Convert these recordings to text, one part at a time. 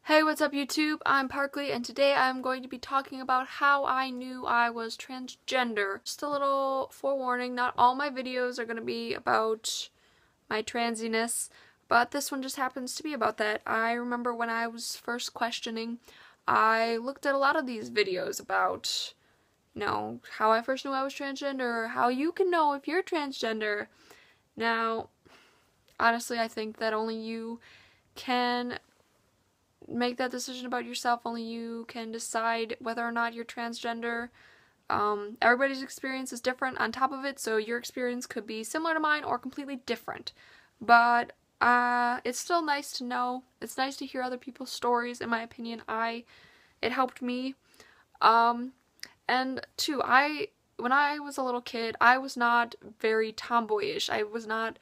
Hey, what's up YouTube? I'm Parkley, and today I'm going to be talking about how I knew I was transgender. Just a little forewarning, not all my videos are going to be about my transiness, but this one just happens to be about that. I remember when I was first questioning, I looked at a lot of these videos about, how I first knew I was transgender, how you can know if you're transgender. Now, honestly, I think that only you can make that decision about yourself. Only you can decide whether or not you're transgender. Everybody's experience is different on top of it, so your experience could be similar to mine or completely different. But it's still nice to know. It's nice to hear other people's stories. In my opinion, it helped me. And two, when I was a little kid, I was not very tomboyish. I was not,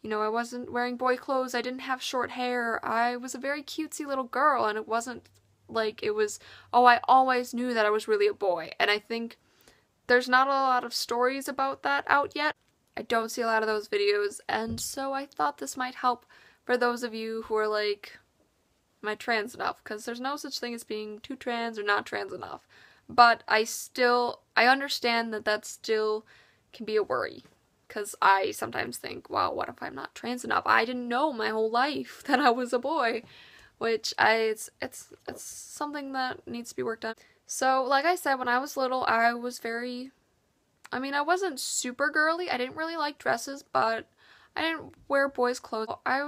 I wasn't wearing boy clothes, I didn't have short hair, I was a very cutesy little girl, and it wasn't like it was, oh, I always knew that I was really a boy. And I think there's not a lot of stories about that out yet. I don't see a lot of those videos, and so I thought this might help for those of you who are like, am I trans enough? Because there's no such thing as being too trans or not trans enough. But I understand that still can be a worry. Because I sometimes think, wow, what if I'm not trans enough? I didn't know my whole life that I was a boy, which it's something that needs to be worked on. So, like I said, when I was little, I was I wasn't super girly. I didn't really like dresses, but I didn't wear boys' clothes. I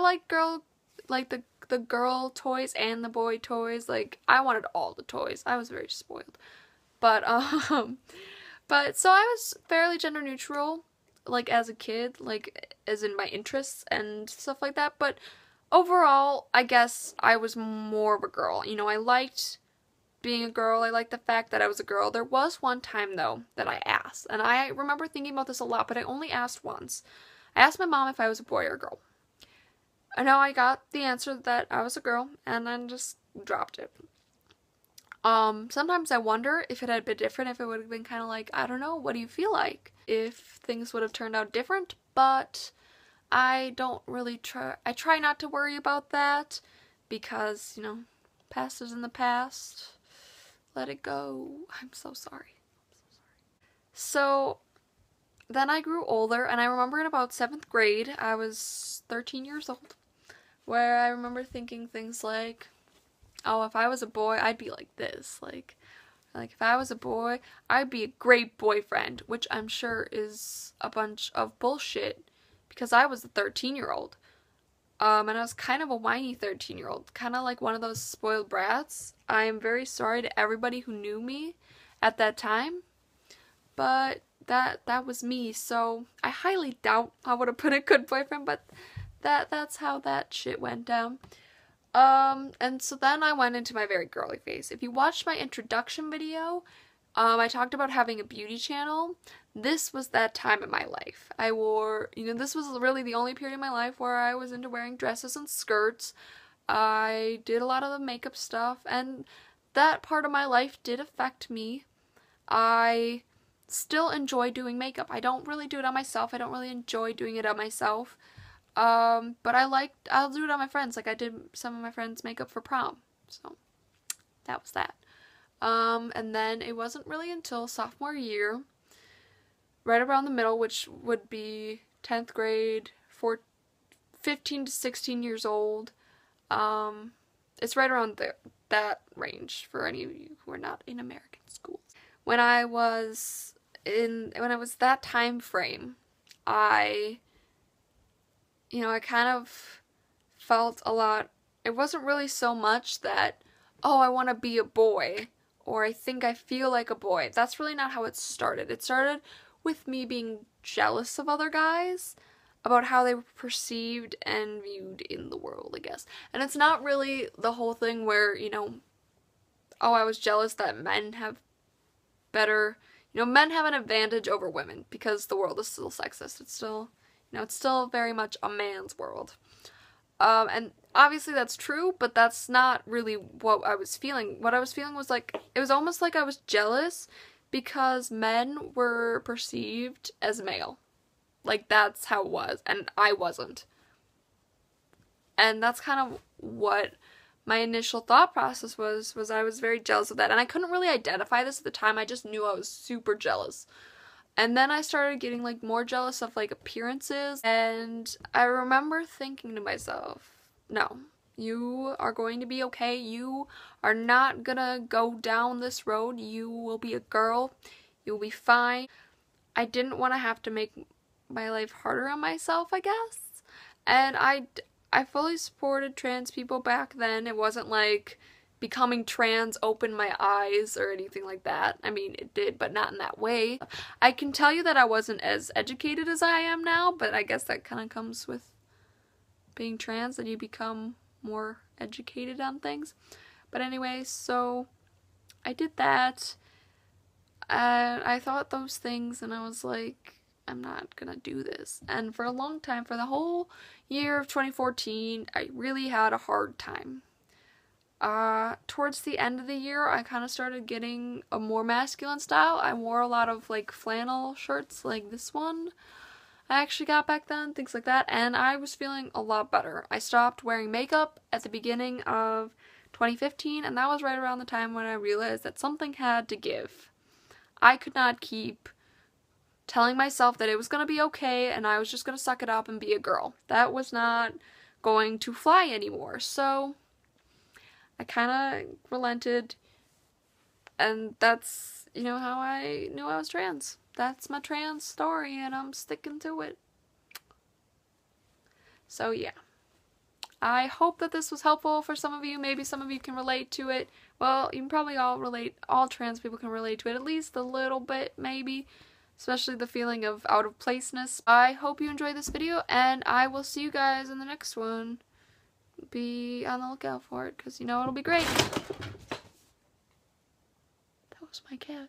like the girl toys and the boy toys. Like, I wanted all the toys. I was very spoiled. But so I was fairly gender neutral, like, as a kid, like, as in my interests and stuff like that, but overall, I guess I was more of a girl. I liked being a girl, I liked the fact that I was a girl. There was one time, though, that I asked, and I remember thinking about this a lot, but I only asked once. I asked my mom if I was a boy or a girl. I know I got the answer that I was a girl, and then just dropped it. Sometimes I wonder if it had been different, if it would have been kind of like, I don't know, what do you feel like? If things would have turned out different, but I try not to worry about that because, past is in the past. Let it go. I'm so sorry. So, then I grew older, and I remember in about 7th grade, I was 13 years old, where I remember thinking things like, oh, if I was a boy, I'd be like this. Like if I was a boy, I'd be a great boyfriend, which I'm sure is a bunch of bullshit, because I was a 13-year-old. And I was kind of a whiny 13-year-old, kind of like one of those spoiled brats. I am very sorry to everybody who knew me at that time, but that was me, so I highly doubt I would have put a good boyfriend, but that's how that shit went down. And so then I went into my very girly phase. If you watched my introduction video, I talked about having a beauty channel. This was that time in my life. This was really the only period in my life where I was into wearing dresses and skirts. I did a lot of the makeup stuff, and that part of my life did affect me. I still enjoy doing makeup. I don't really do it on myself. I don't really enjoy doing it on myself. But I'll do it on my friends. Like, I did some of my friends' makeup for prom. So, that was that. And then it wasn't really until sophomore year, right around the middle, which would be 10th grade, 15 to 16 years old. It's right around that range for any of you who are not in American schools. When I was that time frame, I kind of felt a lot. It wasn't really so much that, oh, I want to be a boy, or I think I feel like a boy. That's really not how it started. It started with me being jealous of other guys, about how they were perceived and viewed in the world, I guess. And it's not really the whole thing where, oh, I was jealous that men have better, men have an advantage over women, because the world is still sexist. It's still, it's still very much a man's world. And obviously that's true, but that's not really what I was feeling. What I was feeling was like, it was almost like I was jealous because men were perceived as male. Like, that's how it was, and I wasn't. And that's kind of what my initial thought process was I was very jealous of that. And I couldn't really identify this at the time. I just knew I was super jealous. And then I started getting like more jealous of like appearances. And I remember thinking to myself, no, you are going to be okay. You are not gonna go down this road. You will be a girl. You'll be fine. I didn't want to have to make my life harder on myself, I guess. And I fully supported trans people back then. It wasn't like becoming trans opened my eyes or anything like that. I mean, it did, but not in that way. I can tell you that I wasn't as educated as I am now, but I guess that kind of comes with being trans, that you become more educated on things. But anyway, so I did that. I thought those things and I was like, I'm not gonna do this. And for a long time, for the whole year of 2014, I really had a hard time. Towards the end of the year, I kind of started getting a more masculine style. I wore a lot of like flannel shirts like this one I actually got back then, things like that, and I was feeling a lot better. I stopped wearing makeup at the beginning of 2015, and that was right around the time when I realized that something had to give. I could not keep telling myself that it was going to be okay and I was just going to suck it up and be a girl. That was not going to fly anymore. So I kind of relented, and that's, you know, how I knew I was trans. That's my trans story and I'm sticking to it. So yeah. I hope that this was helpful for some of you. Maybe some of you can relate to it. Well, you can probably all relate. All trans people can relate to it, at least a little bit, maybe. Especially the feeling of out of placeness. I hope you enjoyed this video, and I will see you guys in the next one. Be on the lookout for it, because you know it'll be great. That was my cat.